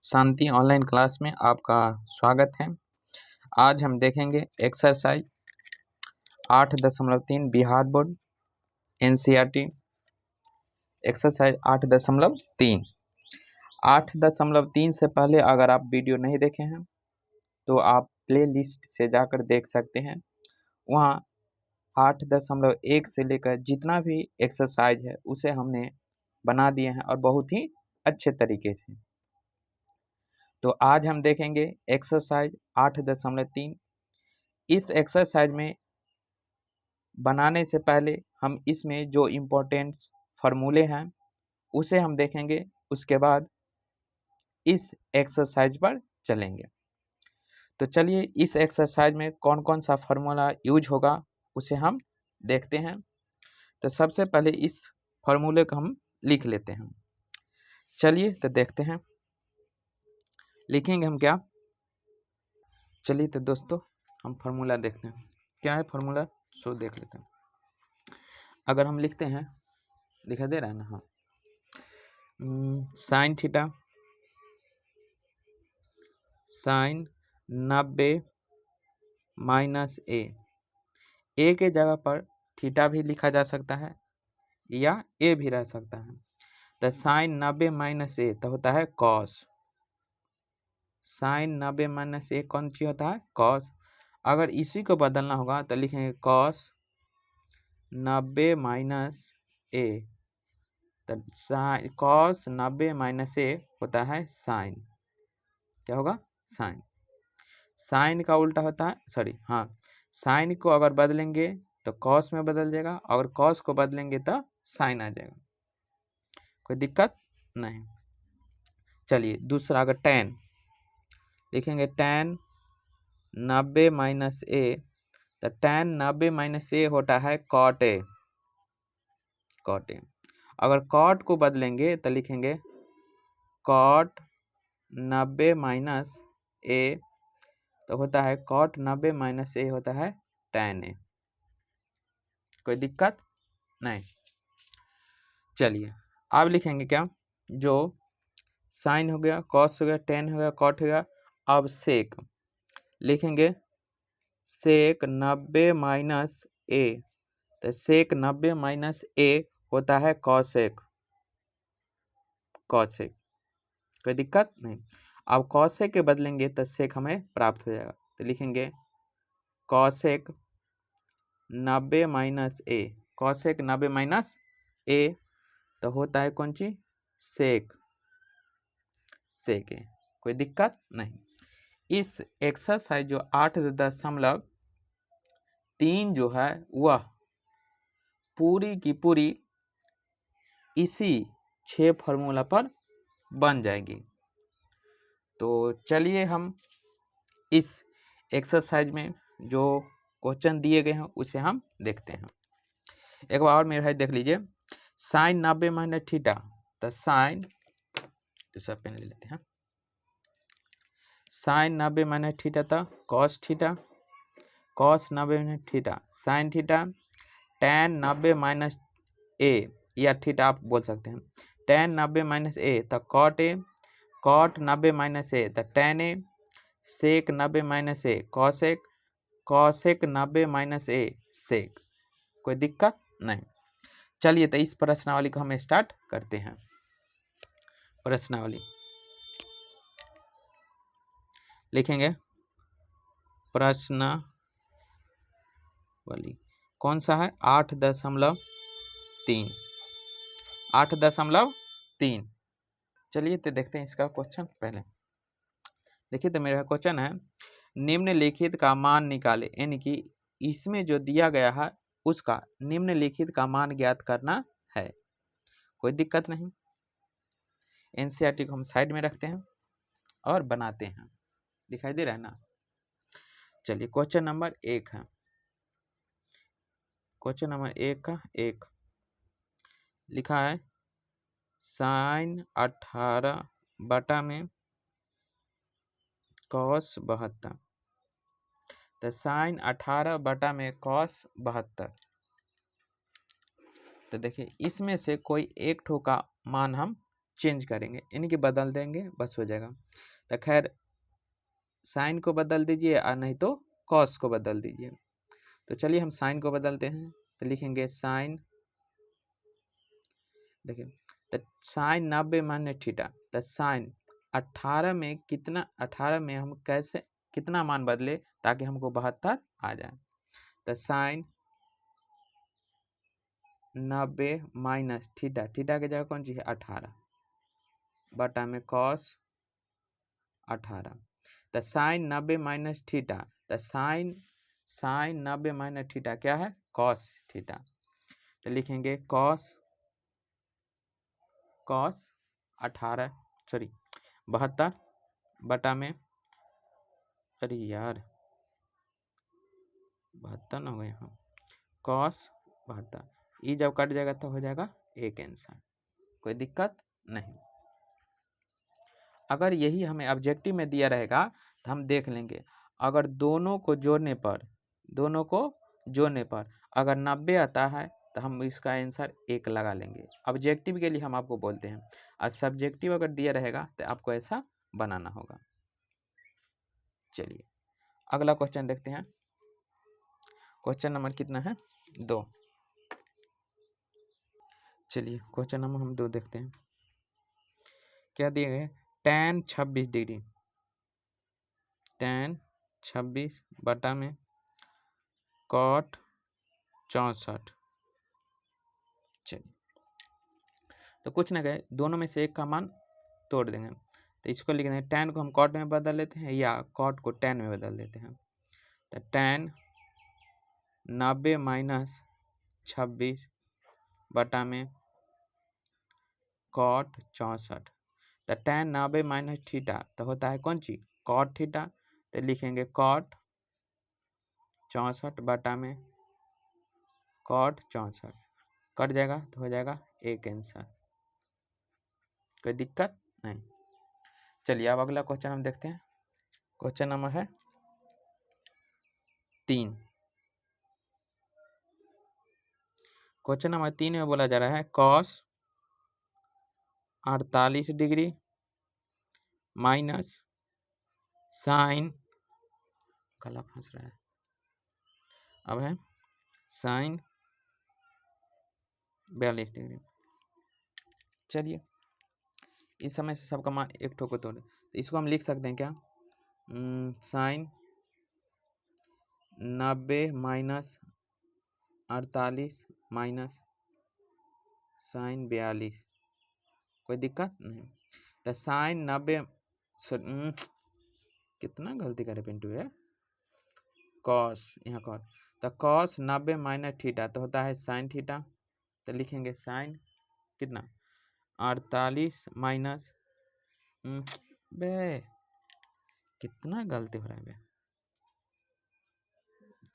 शांति online class में आपका स्वागत है। आज हम देखेंगे exercise 8.3 Bihar board NCERT exercise 8.3। 8.3 से पहले अगर आप वीडियो नहीं देखे हैं तो आप प्ले लिस्ट से जाकर देख सकते हैं। वहाँ 8.1 से लेकर जितना भी एक्सरसाइज है उसे हमने बना दिए हैं और बहुत ही अच्छे तरीके से। तो आज हम देखेंगे एक्सरसाइज 8.3। इस एक्सरसाइज में बनाने से पहले हम इसमें जो इम्पोर्टेंट फार्मूले हैं उसे हम देखेंगे, उसके बाद इस एक्सरसाइज पर चलेंगे। तो चलिए इस एक्सरसाइज में कौन कौन सा फार्मूला यूज होगा उसे हम देखते हैं। तो सबसे पहले इस फार्मूले को हम लिख लेते हैं। चलिए तो देखते हैं लिखेंगे हम क्या। चलिए तो दोस्तों हम फार्मूला देखते हैं क्या है फार्मूला, सो देख लेते हैं। अगर हम लिखते हैं, दिखा दे रहा है ना, हाँ, साइन थीटा साइन 90 माइनस ए के जगह पर थीटा भी लिखा जा सकता है या ए भी रह सकता है। तो साइन 90 माइनस ए तो होता है कॉस। साइन 90 माइनस ए कौन सी होता है, कॉस। अगर इसी को बदलना होगा तो लिखेंगे कॉस 90 माइनस ए। तो कॉस 90 माइनस ए होता है साइन। क्या होगा, साइन। साइन का उल्टा होता है, सॉरी, हाँ, साइन को अगर बदलेंगे तो कॉस में बदल जाएगा, अगर कॉस को बदलेंगे तो साइन आ जाएगा, कोई दिक्कत नहीं। चलिए दूसरा, अगर टेन लिखेंगे, टेन 90 माइनस ए, तो टेन 90 माइनस ए होता है कॉट ए। कॉट ए, अगर कॉट को बदलेंगे तो लिखेंगे कॉट 90 माइनस ए, तो होता है कॉट 90 माइनस ए होता है टेन ए, कोई दिक्कत नहीं। चलिए अब लिखेंगे क्या, जो साइन हो गया, कॉस हो गया, टेन हो गया, कॉट हो गया। अब सेक लिखेंगे, सेक 90 माइनस ए, तो सेक 90 माइनस ए होता है कॉसेक। कॉसेक, कोई दिक्कत नहीं। अब कॉसेक के बदलेंगे तो सेक हमें प्राप्त हो जाएगा, तो लिखेंगे कॉसेक 90 माइनस ए। कॉसेक 90 माइनस ए तो होता है कौन सी, सेक। सेक ए, कोई दिक्कत नहीं। इस एक्सरसाइज जो 8.3 जो है वह पूरी की पूरी इसी 6 फार्मूला पर बन जाएगी। तो चलिए हम इस एक्सरसाइज में जो क्वेश्चन दिए गए हैं उसे हम देखते हैं। एक बार और मेरे भाई देख लीजिए, साइन 90 माइनस थीटा, तो साइन, दूसरा पेन ले लेते हैं, साइन 90 माइनस थीटा था cos theta, cos 90 minus theta sine theta, tan 90 minus A या थीटा आप बोल सकते हैं, टेन 90 माइनस ए तो कॉट ए, कॉट 90 माइनस ए तो टेन ए, सेक 90 माइनस ए कॉसेक, कॉसेक 90 माइनस ए सेक, कोई दिक्कत नहीं। चलिए तो इस प्रश्नावली को हम स्टार्ट करते हैं। प्रश्नावली लिखेंगे, प्रश्नावली कौन सा है, 8.3। 8.3। चलिए तो देखते हैं इसका क्वेश्चन। पहले देखिए, तो मेरा क्वेश्चन है, निम्नलिखित का मान निकाले, यानी कि इसमें जो दिया गया है उसका निम्नलिखित का मान ज्ञात करना है। कोई दिक्कत नहीं, एनसीईआरटी को हम साइड में रखते हैं और बनाते हैं, दिखाई दे रहा है ना। चलिए क्वेश्चन नंबर 1 है, क्वेश्चन नंबर 1 का 1 लिखा है, साइन 18 बटा में कॉस 72, तो साइन 18 बटा में कॉस 72। तो देखिए इसमें से कोई एक ठो का मान हम चेंज करेंगे, यानी कि बदल देंगे, बस हो जाएगा। तो खैर साइन को बदल दीजिए और नहीं तो कॉस को बदल दीजिए। तो चलिए हम साइन को बदलते हैं, तो लिखेंगे साइन, देखिए तो साइन 90 माइनस थीटा, तो साइन 18 में कितना, 18 में हम कैसे कितना मान बदले ताकि हमको 72 आ जाए। तो साइन 90 माइनस थीटा, थीटा की जगह कौन सी है 18 बटा में कॉस 18। तो साइन 90 माइनस थीटा, तो साइन 90 माइनस थीटा क्या है कॉस थीटा। तो लिखेंगे कॉस 18 सॉरी 72 बटा में, अरे यार 72 ना हो गया, यहाँ कॉस 72, ये जब कट जाएगा तो हो जाएगा एक आंसर, कोई दिक्कत नहीं। अगर यही हमें ऑब्जेक्टिव में दिया रहेगा तो हम देख लेंगे, अगर दोनों को जोड़ने पर अगर 90 आता है तो हम इसका आंसर 1 लगा लेंगे। ऑब्जेक्टिव के लिए हम आपको बोलते हैं, और सब्जेक्टिव अगर दिया रहेगा तो आपको ऐसा बनाना होगा। चलिए अगला क्वेश्चन देखते हैं, क्वेश्चन नंबर कितना है 2। चलिए क्वेश्चन नंबर हम 2 देखते हैं, क्या दिए गए, tan 26 डिग्री, tan 26 बटा में cot 64। चलिए तो कुछ ना गए, दोनों में से एक का मान तोड़ देंगे, तो इसको लिख देंगे tan को हम cot में बदल लेते हैं या cot को tan में बदल देते हैं। तो tan 90 माइनस 26 बटा में cot 64। तो tan 90 माइनस थीटा तो होता है कौन सी cot थीटा, तो लिखेंगे cot 64 बटा में cot 64, कट जाएगा तो हो जाएगा एक आंसर, कोई दिक्कत नहीं। चलिए अब अगला क्वेश्चन हम देखते हैं, क्वेश्चन नंबर है 3। क्वेश्चन नंबर 3 में बोला जा रहा है cos 48 डिग्री माइनस साइन, गला फंस रहा है, अब है साइन 42 डिग्री। चलिए इस समय से सबका मान एक ठो को तोड़े, तो इसको हम लिख सकते हैं क्या, साइन 90 माइनस 48 माइनस साइन 42, कोई दिक्कत नहीं। तो साइन 90 कितना गलती करे पिंटू है, कॉस यहाँ कॉस, तो कॉस 90 माइनस थीटा तो होता है साइन थीटा, तो लिखेंगे साइन कितना 48 माइनस बे कितना गलती हो रहा है बे,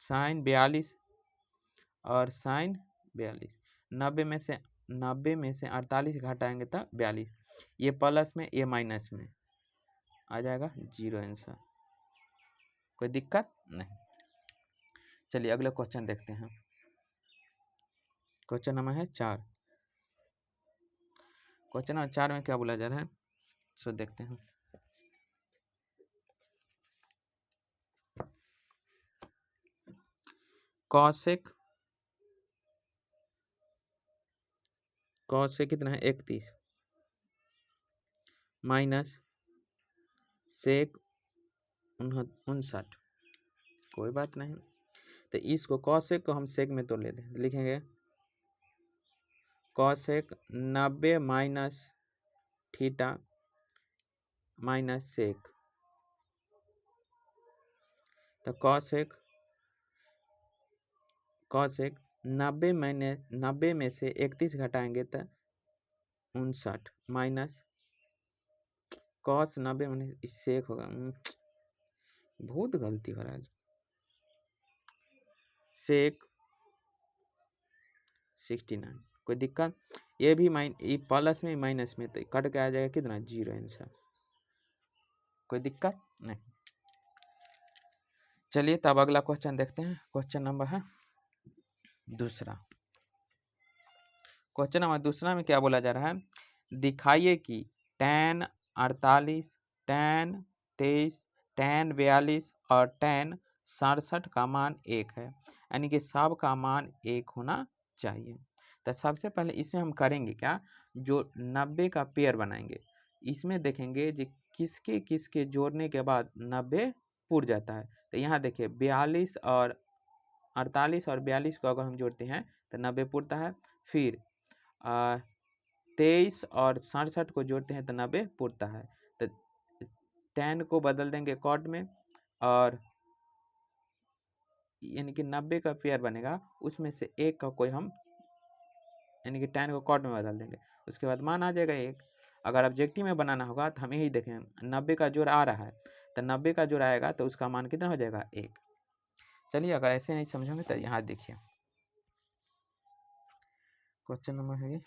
साइन 42 और साइन 42, 90 में से 48 घटाएंगे तो 42, ये प्लस में ये माइनस में आ जाएगा 0 आंसर, कोई दिक्कत नहीं। चलिए अगले क्वेश्चन देखते हैं, क्वेश्चन नंबर है 4। क्वेश्चन नंबर 4 में क्या बोला जा रहा है सो देखते हैं, कॉसेक कितना है 31 माइनस सेक 59, कोई बात नहीं। तो इसको कॉसेक को हम सेक में तोड़ लेते हैं, तो लिखेंगे cosec 90 minus theta minus sec, तो कॉसेक 90 में से 31 घटाएंगे तो 59 माइनस कॉस 90 में सेक होगा, बहुत गलती हो रहा है, सेक 69, कोई दिक्कत, ये भी ये प्लस में माइनस में तो कट के आ जाएगा कितना 0 आंसर, कोई दिक्कत नहीं। चलिए तब अगला क्वेश्चन देखते हैं, क्वेश्चन नंबर है 2। क्वेश्चन नंबर 2 में क्या बोला जा रहा है, दिखाइए कि tan 48, tan 23, tan 42 और tan 67 का मान 1 है, यानी कि सब का मान 1 होना चाहिए। तो सबसे पहले इसमें हम करेंगे क्या, जो 90 का पेयर बनाएंगे, इसमें देखेंगे कि किसके किसके जोड़ने के बाद 90 पूर जाता है। तो यहाँ देखिए 42 और 48 और 42 को अगर हम जोड़ते हैं तो 90 पूरता है। फिर 23 और 67 को जोड़ते हैं तो 90 पूरता है। तो 10 को बदल देंगे कॉट में, और यानी कि 90 का पेयर बनेगा, उसमें से एक का कोई हम यानी कि 10 को कॉट में बदल देंगे, उसके बाद मान आ जाएगा 1। अगर ऑब्जेक्टिव में बनाना होगा तो हम यही देखें 90 का जोड़ आ रहा है, तो 90 का जोड़ आएगा तो उसका मान कितना हो जाएगा 1। चलिए अगर ऐसे नहीं समझोगे तो यहाँ देखिए क्वेश्चन नंबर है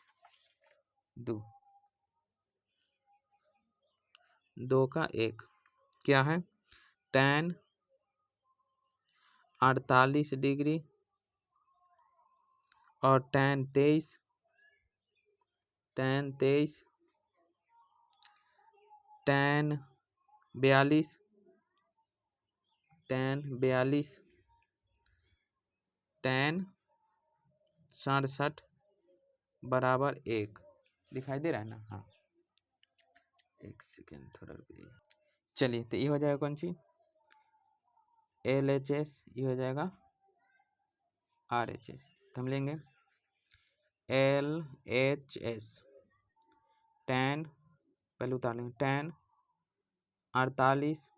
2 का 1 क्या है, tan 48 डिग्री और tan 23, tan 42, tan 67 बराबर 1। दिखाई दे रहा है ना? हाँ, एक सेकेंड थोड़ा रुकिए। चलिए तो ये हो जाएगा कौन सी, LHS, ये हो जाएगा RHS। तो हम लेंगे LHS, tan, पहले उतार लेंगे, tan 48,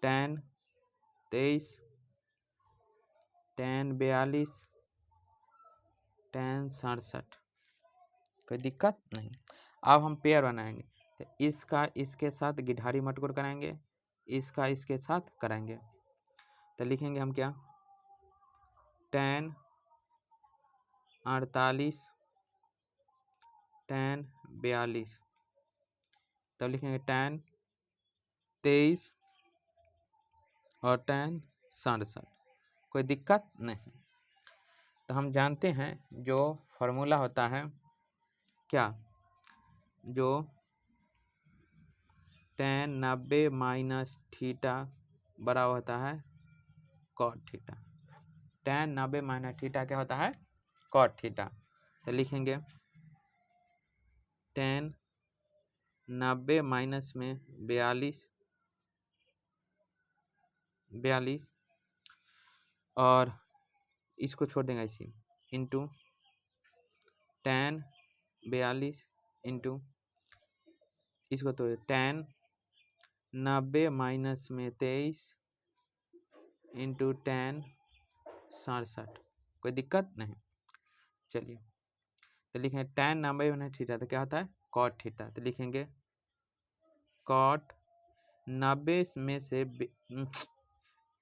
tan 23, tan 42, tan 67। कोई दिक्कत नहीं। अब हम पेयर बनाएंगे, तो इसका इसके साथ गिठारी मटकोर कराएंगे, इसका इसके साथ कराएंगे। तो लिखेंगे हम क्या, tan 48, tan 42, तब लिखेंगे tan 23 और tan 67। कोई दिक्कत नहीं। तो हम जानते हैं जो फॉर्मूला होता है क्या, जो tan 90 माइनस थीटा बराबर होता है cot theta. tan 90 minus theta क्या होता है, cot थीटा। तो लिखेंगे tan 90 माइनस में 42 और इसको छोड़ देंगे इसी, इंटू tan 42 इंटू इसको तो tan 90 माइनस में 23 इंटू tan 67। कोई दिक्कत नहीं। चलिए तो लिखेंगे tan 90 माइनस थीटा तो क्या होता है cot थीटा। तो लिखेंगे cot 90 में से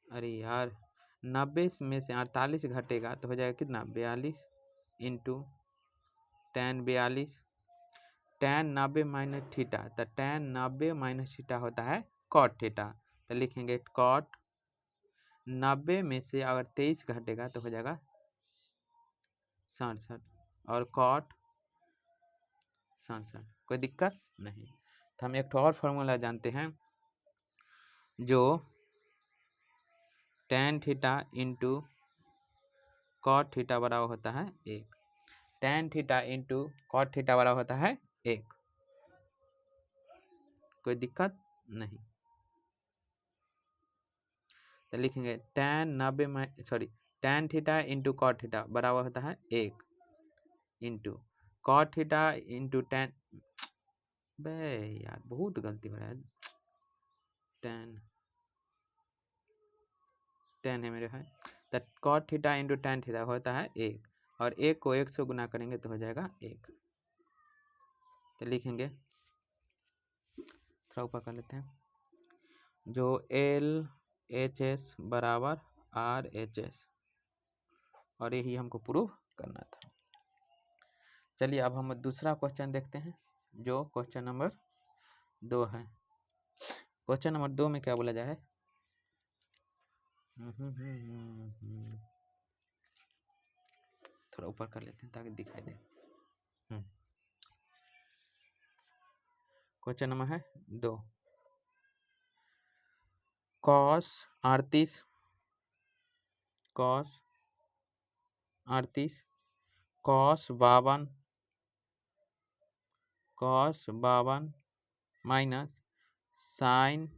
अरे यार 90 में से 48 घटेगा तो हो जाएगा कितना 42 into tan 42, tan 90 minus theta, तो tan 90 माइनस थीटा होता है cot थीटा। तो लिखेंगे cot 90 में से अगर 23 घटेगा तो हो जाएगा 67 और cot 67। कोई दिक्कत नहीं। तो हम एक और फॉर्मूला जानते हैं, जो tan theta into cot theta बराबर होता है 1। tan theta into cot theta बराबर होता है 1। कोई दिक्कत नहीं। तो लिखेंगे tan theta into cot theta बराबर होता है 1 into cot theta into tan, बे यार बहुत गलती हो रहा है, tan है मेरे भाई। तो cot theta into tan theta होता है 1, और 1 को 1 से गुना करेंगे तो हो जाएगा 1। तो लिखेंगे, थोड़ा ऊपर कर लेते हैं, जो LHS बराबर RHS, और यही हमको प्रूव करना था। चलिए अब हम दूसरा क्वेश्चन देखते हैं, जो क्वेश्चन नंबर 2 है। क्वेश्चन नंबर 2 में क्या बोला जा रहा है, थोड़ा ऊपर कर लेते हैं ताकि दिखाई दे। क्वेश्चन नंबर है 2। कॉस 38 कॉस 52 माइनस साइन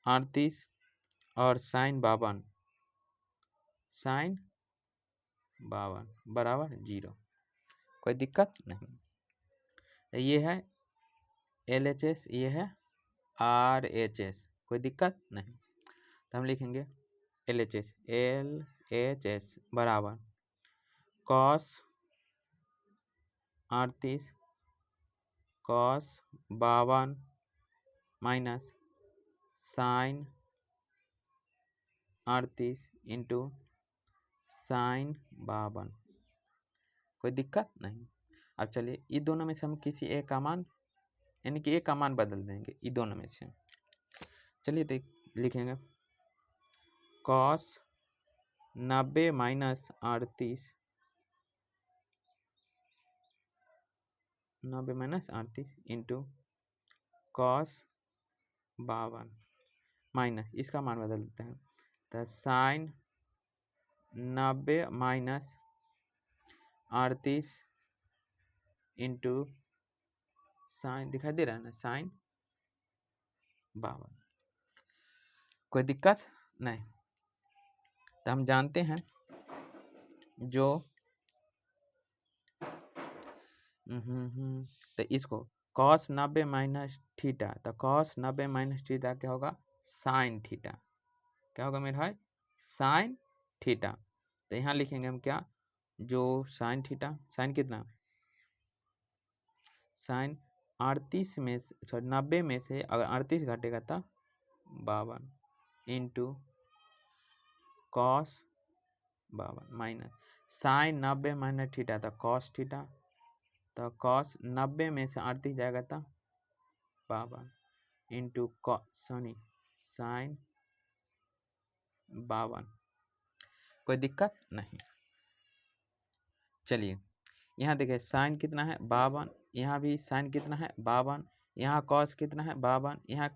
38 और साइन 52 बराबर 0। कोई दिक्कत नहीं। ये है LHS, ये है RHS, कोई दिक्कत नहीं। तो हम लिखेंगे LHS बराबर cos 38 cos 52 minus sine 38 into sine 52। कोई दिक्कत नहीं। अब चलिए ये दोनों में से हम किसी एक का मान, यानी कि एक का मान बदल देंगे ये दोनों में से। चलिए देख लिखेंगे cos 90 minus 38 into cos 52 minus इसका मान बदल देते हैं तो साइन 90 माइनस 38 इंटू साइन, दिखाई दे रहा है ना, साइन 52। कोई दिक्कत नहीं। तो हम जानते हैं जो तो इसको कॉस 90 माइनस थीटा, तो कॉस 90 माइनस थीटा क्या होगा, साइन थीटा। क्या होगा मेरा भाई, साइन थीटा। तो यहाँ लिखेंगे हम क्या, जो साइन थीटा, साइन कितना, साइन 38 में से, सॉरी 90 में से अगर 38 घटेगा तो 52 into cos 52 minus sine 90 minus theta तो कॉस थीटा, तो कॉस 90 में से 38 जाएगा तो 52 इंटू साइन 52। कोई दिक्कत नहीं। चलिए यहाँ देखिए साइन कितना है 52, यहाँ भी साइन कितना है 52, यहाँ कॉस कितना है 52, यहाँ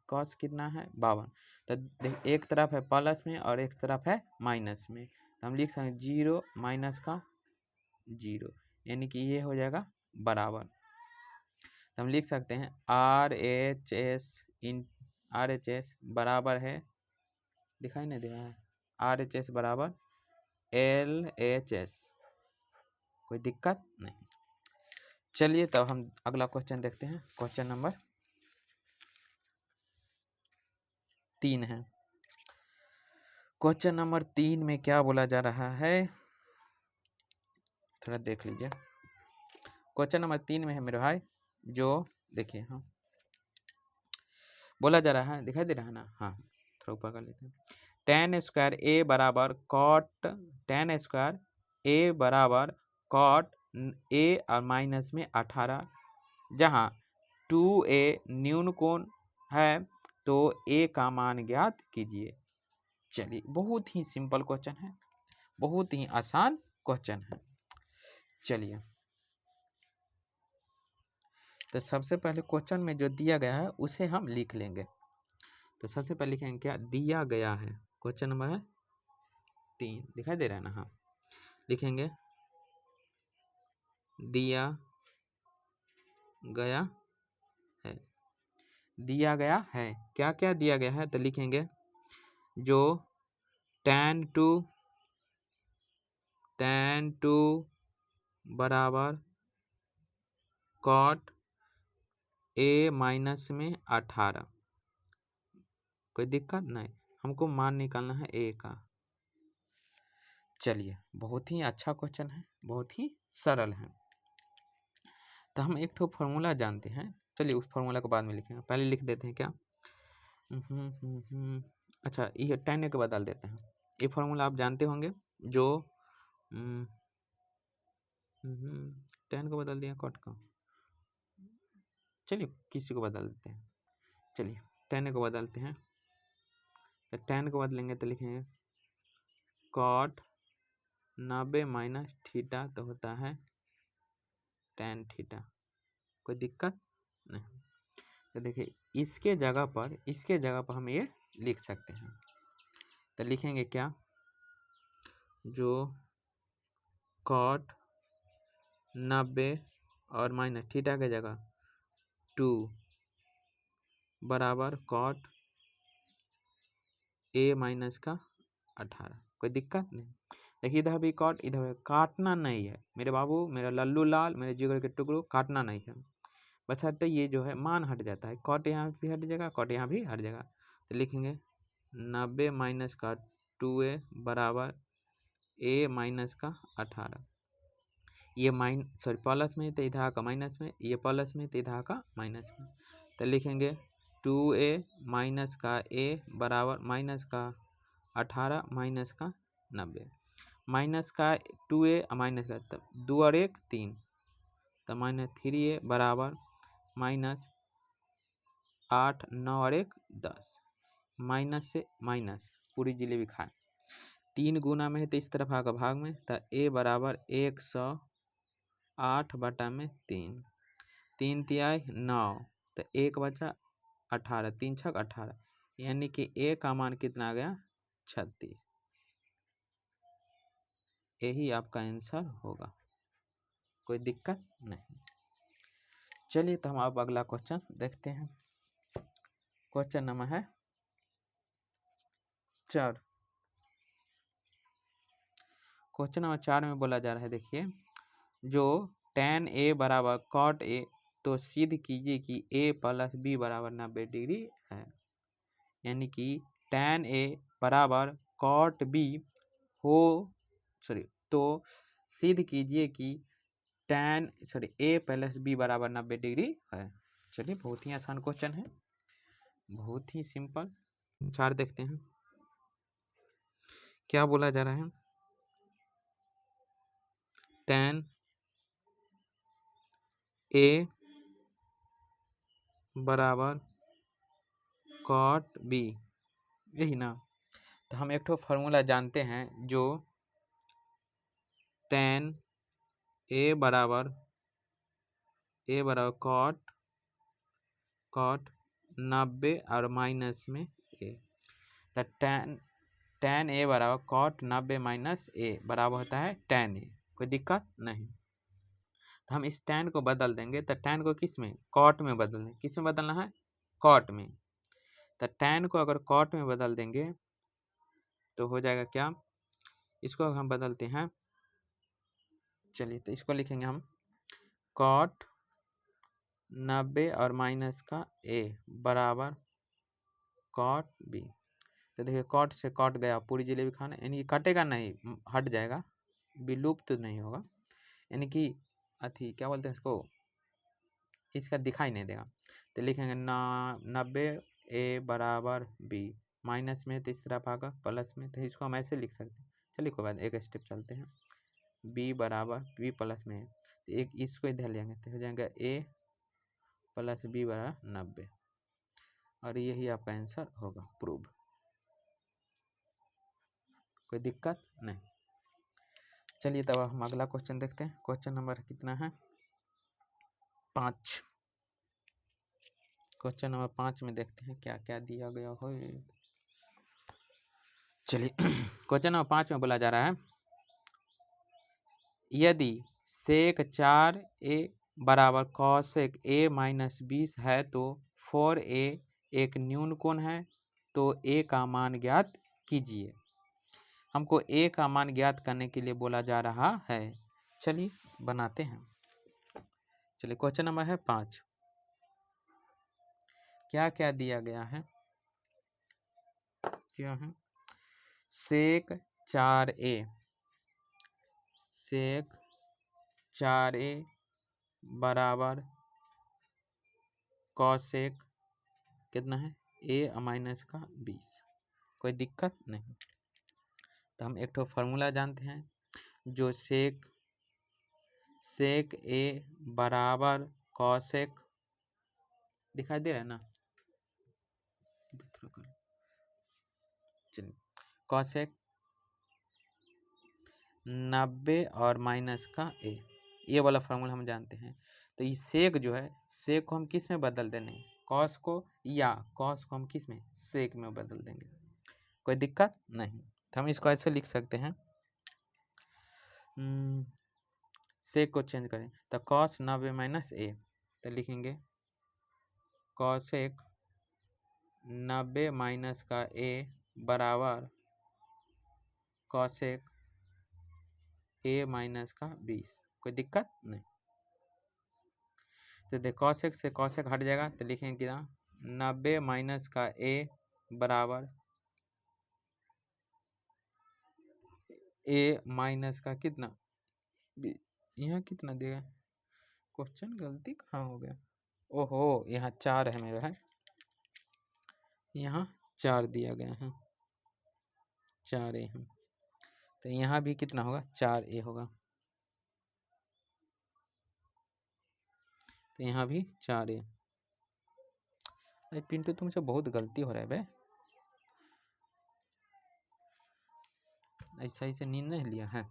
कॉस कितना है 52। तो देख एक तरफ है प्लस में और एक तरफ है माइनस में, तो हम लिख सकते हैं 0 माइनस का 0, यानी कि ये हो जाएगा बराबर। तो हम लिख सकते हैं RHS बराबर है, दिखाई नहीं दे रहा है, RHS बराबर LHS। कोई दिक्कत नहीं। चलिए तब हम अगला क्वेश्चन देखते हैं। क्वेश्चन नंबर 3 है। क्वेश्चन नंबर 3 में क्या बोला जा रहा है, थोड़ा देख लीजिए। क्वेश्चन नंबर 3 में है मेरे भाई, जो देखिए हाँ बोला जा रहा है, दिखाई दे रहा है ना, हाँ थोड़ा ऊपर कर लेते हैं। tan स्क्वायर a बराबर कॉट, tan स्क्वायर a बराबर कॉट a और माइनस में 18, जहाँ 2a न्यून कोण है तो a का मान ज्ञात कीजिए। चलिए बहुत ही सिंपल क्वेश्चन है, बहुत ही आसान क्वेश्चन है। चलिए तो सबसे पहले क्वेश्चन में जो दिया गया है उसे हम लिख लेंगे। तो सबसे पहले लिखेंगे क्या दिया गया है, क्वेश्चन नंबर है 3, दिखाई दे रहा है ना, हाँ लिखेंगे दिया गया है, दिया गया है, क्या क्या दिया गया है, तो लिखेंगे जो tan 2 बराबर cot a माइनस में 18। कोई दिक्कत नहीं, हमको मान निकालना है a का। चलिए बहुत ही अच्छा क्वेश्चन है, बहुत ही सरल है। तो हम एक ठो फॉर्मूला जानते हैं, चलिए उस फॉर्मूला को बाद में लिखेंगे, पहले लिख देते हैं क्या। अच्छा ये tan के बदल देते हैं, ये फॉर्मूला आप जानते होंगे, जो tan को बदल दिया cot का, चलिए किसी को बदल देते हैं, चलिए tan को बदलते हैं। तो tan को बदलेंगे तो लिखेंगे cot 90 माइनस थीटा तो होता है tan थीटा। कोई दिक्कत नहीं। तो देखिए इसके जगह पर हम ये लिख सकते हैं। तो लिखेंगे क्या, जो कॉट 90 और माइनस थीटा के जगह 2 बराबर कॉट ए माइनस का 18। कोई दिक्कत नहीं। देखिए इधर भी कॉट, इधर भी काटना नहीं है मेरे बाबू, मेरा लल्लू लाल, मेरे जिगर के टुकड़ों, काटना नहीं है। बस हटते ये जो है मान हट जाता है, कॉट यहाँ भी हट जाएगा, कॉट यहाँ भी हट जाएगा। तो लिखेंगे 90 माइनस का 2a बराबर a माइनस का 18। ये प्लस में तो इधर का माइनस में, ये प्लस में तो इधर का माइनस में। तो लिखेंगे 2a माइनस का a बराबर माइनस का 18 माइनस का 90। माइनस का 2a माइनस का, तब 2 और 1 3, तो माइनस 3a बराबर माइनस 8 9 और 1 10। माइनस से माइनस पूरी जिलेबी खाए, 3 गुना में है तो इस तरफ आगा भाग में, तो a बराबर 108 बटा में 3, 3 तिहाई 9, तो 1 बचा 18, 3 छक 18, यानी कि a का मान कितना आ गया 36। यही आपका आंसर होगा, कोई दिक्कत नहीं। चलिए तो हम अब अगला क्वेश्चन देखते हैं। क्वेश्चन नंबर है 4। क्वेश्चन नंबर 4 में बोला जा रहा है, देखिए जो tan a बराबर cot a, तो सिद्ध कीजिए कि a प्लस b बराबर 90 डिग्री है। यानी कि tan a बराबर cot b तो सिद्ध कीजिए कि a प्लस b बराबर 90 डिग्री है। चलिए बहुत ही आसान क्वेश्चन है, बहुत ही सिंपल। 4 देखते हैं क्या बोला जा रहा है। tan a बराबर cot b, यही ना। तो हम एक ठो फार्मूला जानते हैं, जो tan a बराबर cot 90 और माइनस में a, तो tan a बराबर cot 90 माइनस a बराबर होता है tan a। कोई दिक्कत नहीं। तो हम इस tan को बदल देंगे, तो tan को किस में, cot में बदल देंगे। किस में बदलना है, cot में। तो tan को अगर cot में बदल देंगे तो हो जाएगा क्या, इसको हम बदलते हैं। चलिए तो इसको लिखेंगे हम cot 90 और माइनस का a बराबर cot b। तो देखिए cot से cot गया, पूरी जिलेबी खाना, यानी कटेगा नहीं, हट जाएगा, विलुप्त तो नहीं होगा, यानी कि अथी क्या बोलते हैं इसको, इसका दिखाई नहीं देगा। तो लिखेंगे 90 a बराबर b, माइनस में तो इस तरफ आगा प्लस में, तो इसको हम ऐसे लिख सकते हैं। चलिए कोई बात, एक स्टेप चलते हैं। b बराबर b प्लस में है, तो एक इसको इधर लेंगे तो हो जाएगा a प्लस b बराबर 90, और यही आपका आंसर होगा, प्रूव। कोई दिक्कत नहीं। चलिए तब हम अगला क्वेश्चन देखते हैं। क्वेश्चन नंबर कितना है, 5। क्वेश्चन नंबर 5 में देखते हैं क्या क्या दिया गया हो। चलिए क्वेश्चन नंबर 5 में बोला जा रहा है, यदि सेक 4a बराबर कॉसेक a माइनस 20 है तो 4a एक न्यून कोण है, तो a का मान ज्ञात कीजिए। हमको a का मान ज्ञात करने के लिए बोला जा रहा है। चलिए बनाते हैं। चलिए क्वेश्चन नंबर है 5। क्या क्या दिया गया है, क्या है, सेक 4a बराबर कॉसेक कितना है, a माइनस का 20। कोई दिक्कत नहीं। तो हम एक तो फार्मूला जानते हैं, जो सेक a बराबर कॉसेक, दिखाई दे रहा है ना, चलिए कॉसेक 90 और माइनस का a, ये वाला फार्मूला हम जानते हैं। तो ये सेक जो है, सेक को हम किस में बदल देंगे, कॉस को, या कॉस को हम किस में, सेक में बदल देंगे, कोई दिक्कत नहीं। तो हम इसको ऐसे लिख सकते हैं, सेक को चेंज करें तो कॉस 90 माइनस ए, तो लिखेंगे कॉसेक 90 माइनस का ए बराबर कॉसेक ए माइनस का 20, कोई दिक्कत नहीं। तो देख कॉसेक से कॉसेक हट जाएगा तो लिखेंगे कितना, 90 माइनस का ए बराबर ए माइनस का कितना, यहाँ कितना दिया, क्वेश्चन गलती कहाँ हो गया, ओहो यहाँ 4 है मेरा, है यहाँ 4 दिया गया है, 4a है, तो यहाँ भी कितना होगा, 4a होगा, तो यहाँ भी 4a। अरे पिंटू तुमसे बहुत गलती हो रहा है बे, ऐसा ऐसे नींद नहीं लिया है।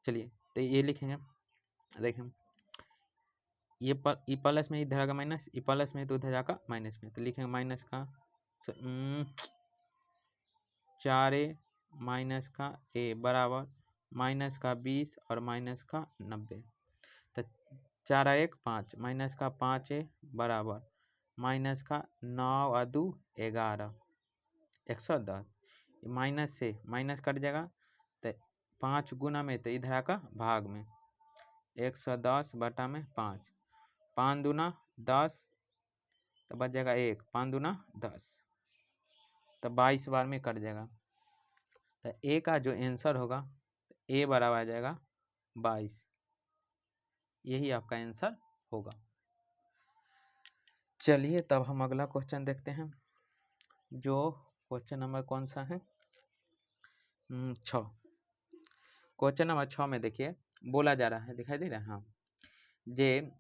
चलिए तो ये लिखेंगे, देखें ये प्लस में इधर आएगा माइनस, ये प्लस में तो उधर जाएगा माइनस में, तो लिखेंगे माइनस का 4a माइनस का a बराबर माइनस का 20 और माइनस का 90, तो 4 1 5 माइनस का 5a बराबर माइनस का 9 और 2 11 110, माइनस से माइनस कट जाएगा तो 5 गुना में, तो इधर का भाग में 110 बटा में 5, 5 दूना 10, तो बच जाएगा 1, 5 दूना 10, तो 22 बार में कट जाएगा, तो ए का जो आंसर होगा ए बराबर आ जाएगा 22, यही आपका आंसर होगा। चलिए तब हम अगला क्वेश्चन देखते हैं, जो क्वेश्चन नंबर कौन सा है, 6। क्वेश्चन नंबर 6 में देखिए बोला जा रहा है, दिखाई दे रहा है, हाँ, जे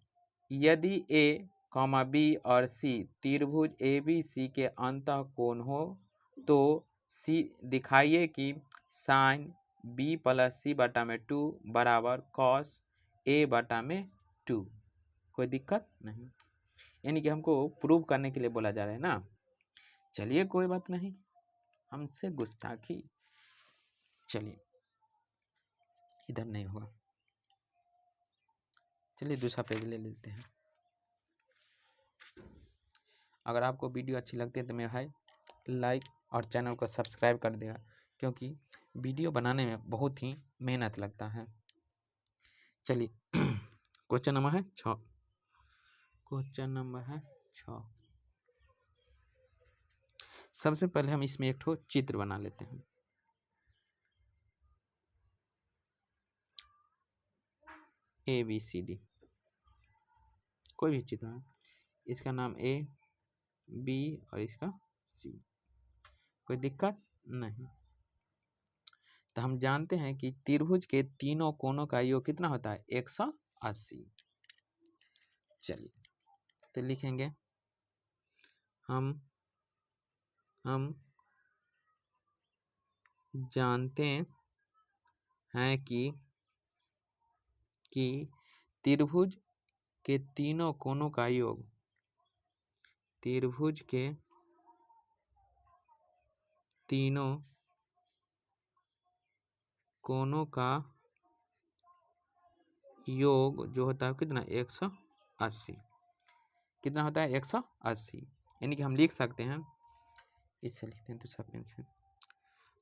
यदि ए कॉमा बी और सी त्रिभुज ए बी सी के अंतः कोण हो तो सी दिखाइए कि साइन बी प्लस सी बटा में 2 बराबर कॉस ए बटा में 2, कोई दिक्कत नहीं, यानी कि हमको प्रूव करने के लिए बोला जा रहा है ना। चलिए कोई बात नहीं, हमसे गुस्ताखी, चलिए इधर नहीं होगा, चलिए दूसरा पेज ले लेते हैं। अगर आपको वीडियो अच्छी लगती है तो मेरा भाई लाइक और चैनल को सब्सक्राइब कर देगा, क्योंकि वीडियो बनाने में बहुत ही मेहनत लगता है। चलिए क्वेश्चन नंबर है 6, क्वेश्चन नंबर है 6। सबसे पहले हम इसमें एक ठो चित्र बना लेते हैं, ए बी सी डी, कोई भी चित्र है, इसका नाम ए बी और इसका सी, कोई दिक्कत नहीं। तो हम जानते हैं कि त्रिभुज के तीनों कोणों का योग कितना होता है, 180। चलिए तो लिखेंगे हम जानते हैं कि त्रिभुज के तीनों कोणों का योग, त्रिभुज के तीनों कोणों का योग जो होता है कितना, 180, कितना होता है, 180, यानी कि हम लिख सकते हैं, इससे लिखते हैं दूसरा पेन से,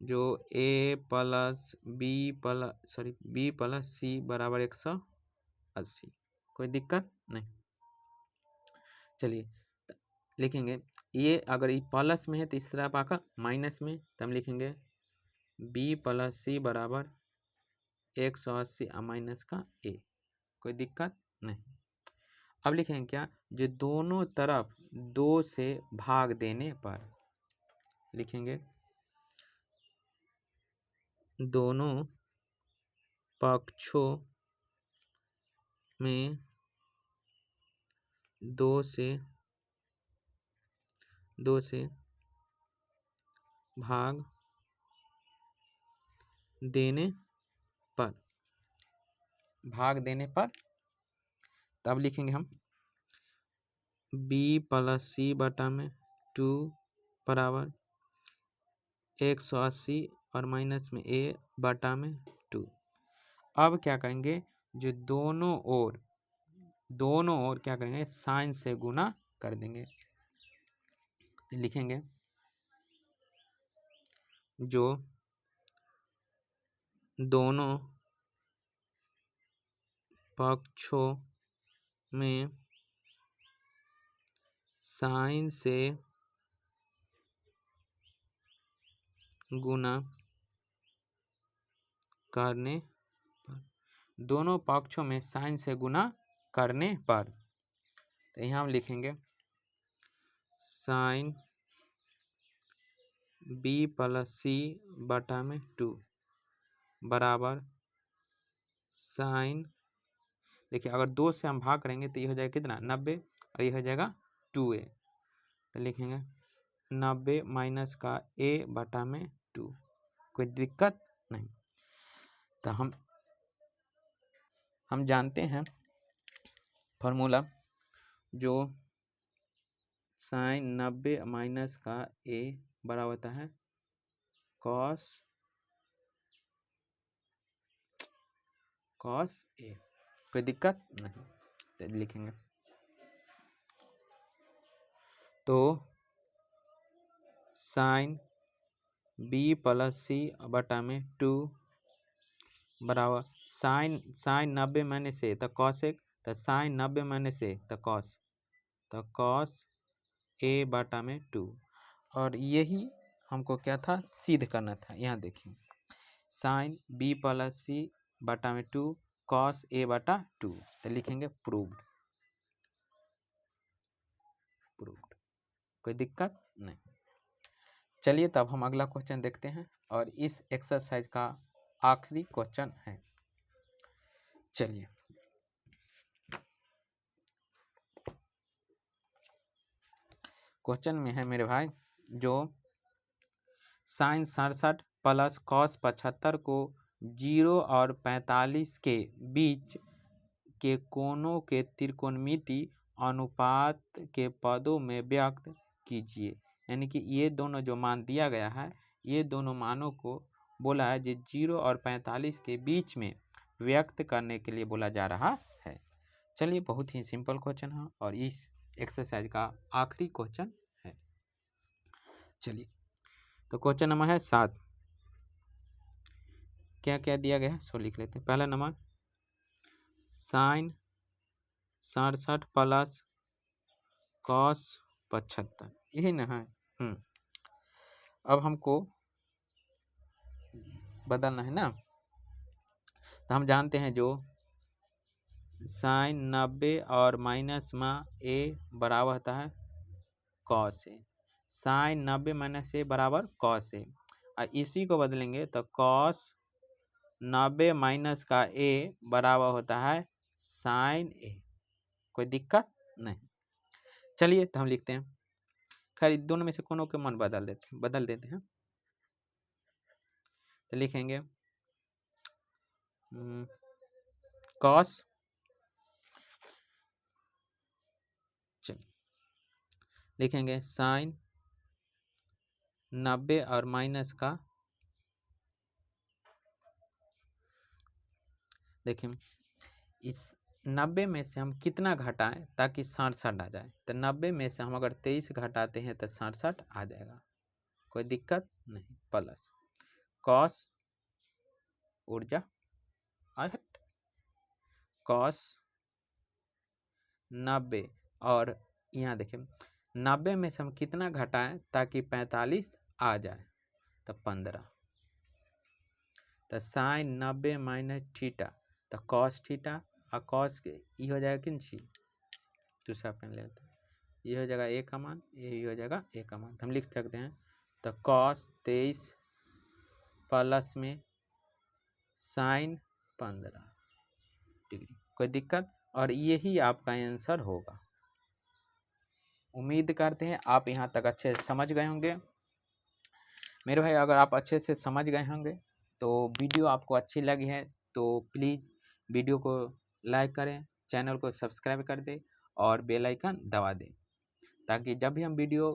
जो ए प्लस बी प्लस सी बराबर 180, कोई दिक्कत नहीं। चलिए लिखेंगे, ये अगर ये प्लस में है तो इस तरफ आकर माइनस में, तो हम लिखेंगे बी प्लस सी बराबर 180 माइनस का ए, कोई दिक्कत नहीं। अब लिखेंगे क्या, जो दोनों तरफ 2 से भाग देने पर, लिखेंगे दोनों पक्षों में 2 से भाग देने पर, तब लिखेंगे हम b प्लस सी बटा में 2 बराबर 180 और माइनस में a बटा में 2। अब क्या करेंगे, जो दोनों ओर क्या करेंगे, साइन से गुना कर देंगे। तो लिखेंगे जो दोनों पक्षों में साइन से गुना करने पर, दोनों पक्षों में साइन से गुना करने पर, तो यहाँ हम लिखेंगे साइन b प्लस सी बटा में 2 बराबर साइन, देखिए अगर 2 से हम भाग करेंगे तो ये हो जाएगा कितना 90 और ये हो जाएगा 2a। तो लिखेंगे 90 माइनस का a बटा में 2, कोई दिक्कत नहीं। तो हम जानते हैं फॉर्मूला, जो साइन 90 माइनस का a बराबर होता है कॉस a, कोई दिक्कत नहीं। तो लिखेंगे तो साइन b प्लस सी बटा में 2 बराबर साइन 90 माइनस से तो कॉस एक, तो साइन 90 माइनस से तो कॉस a बटा में 2। और यही हमको क्या था, सिद्ध करना था। यहाँ देखिए साइन b प्लस सी बटा में 2 कॉस a बटा 2, तो लिखेंगे प्रूव्ड, कोई दिक्कत नहीं। चलिए तब हम अगला क्वेश्चन देखते हैं, और इस एक्सरसाइज का आखिरी क्वेश्चन है। चलिए क्वेश्चन में है मेरे भाई, जो साइन 67 प्लस कॉस 75 को 0 और 45 के बीच के कोणों के त्रिकोणमिति अनुपात के पदों में व्यक्त कीजिए। यानी कि ये दोनों जो मान दिया गया है, ये दोनों मानों को बोला है जो 0 और 45 के बीच में व्यक्त करने के लिए बोला जा रहा है। चलिए बहुत ही सिंपल क्वेश्चन है और इस एक्सरसाइज का आखिरी क्वेश्चन है। चलिए तो क्वेश्चन नंबर है 7, क्या क्या दिया गया है सो लिख लेते हैं। पहला नंबर साइन 67 प्लस कॉस 75, यही ना है। अब हमको बदलना है ना, तो हम जानते हैं जो साइन 90 और माइनस में a बराबर होता है कॉस ए, साइन 90 माइनस ए बराबर कॉस ए, और इसी को बदलेंगे तो कॉस 90 माइनस का a बराबर होता है साइन ए, कोई दिक्कत नहीं। चलिए तो हम लिखते हैं, खैर दोनों में से कोनों के मान बदल देते हैं। तो लिखेंगे कॉस, चलिए लिखेंगे साइन 90 और माइनस का, देखें इस 90 में से हम कितना घटाएं ताकि 67 आ जाए, तो 90 में से हम अगर 23 घटाते हैं तो 67 आ जाएगा, कोई दिक्कत नहीं। प्लस कॉस ऊर्जा कॉस 90, और यहाँ देखें 90 में से हम कितना घटाएं ताकि 45 आ जाए, तो 15, तो साइन 90 माइनस थीटा, तो कॉस थीटा, और कॉस के ये हो जाएगा किन ची दूसरा पेन ले लेते हैं, ये हो जाएगा ए का मान, ये हो जाएगा ए का मान, हम लिख सकते हैं तो कॉस 23 प्लस में साइन 15 डिग्री, कोई दिक्कत, और यही आपका आंसर होगा। उम्मीद करते हैं आप यहाँ तक अच्छे से समझ गए होंगे मेरे भाई। अगर आप अच्छे से समझ गए होंगे तो वीडियो आपको अच्छी लगी है तो प्लीज़ वीडियो को लाइक करें, चैनल को सब्सक्राइब कर दे और बेल आइकन दबा दें, ताकि जब भी हम वीडियो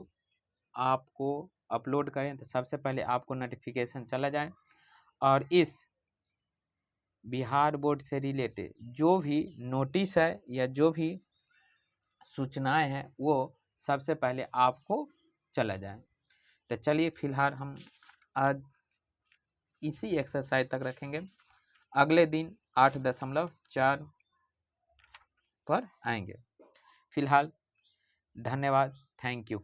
आपको अपलोड करें तो सबसे पहले आपको नोटिफिकेशन चला जाए और इस बिहार बोर्ड से रिलेटेड जो भी नोटिस है या जो भी सूचनाएं हैं वो सबसे पहले आपको चला जाए। तो चलिए फिलहाल हम आज इसी एक्सरसाइज तक रखेंगे, अगले दिन 8.4 पर आएंगे। फिलहाल धन्यवाद, थैंक यू।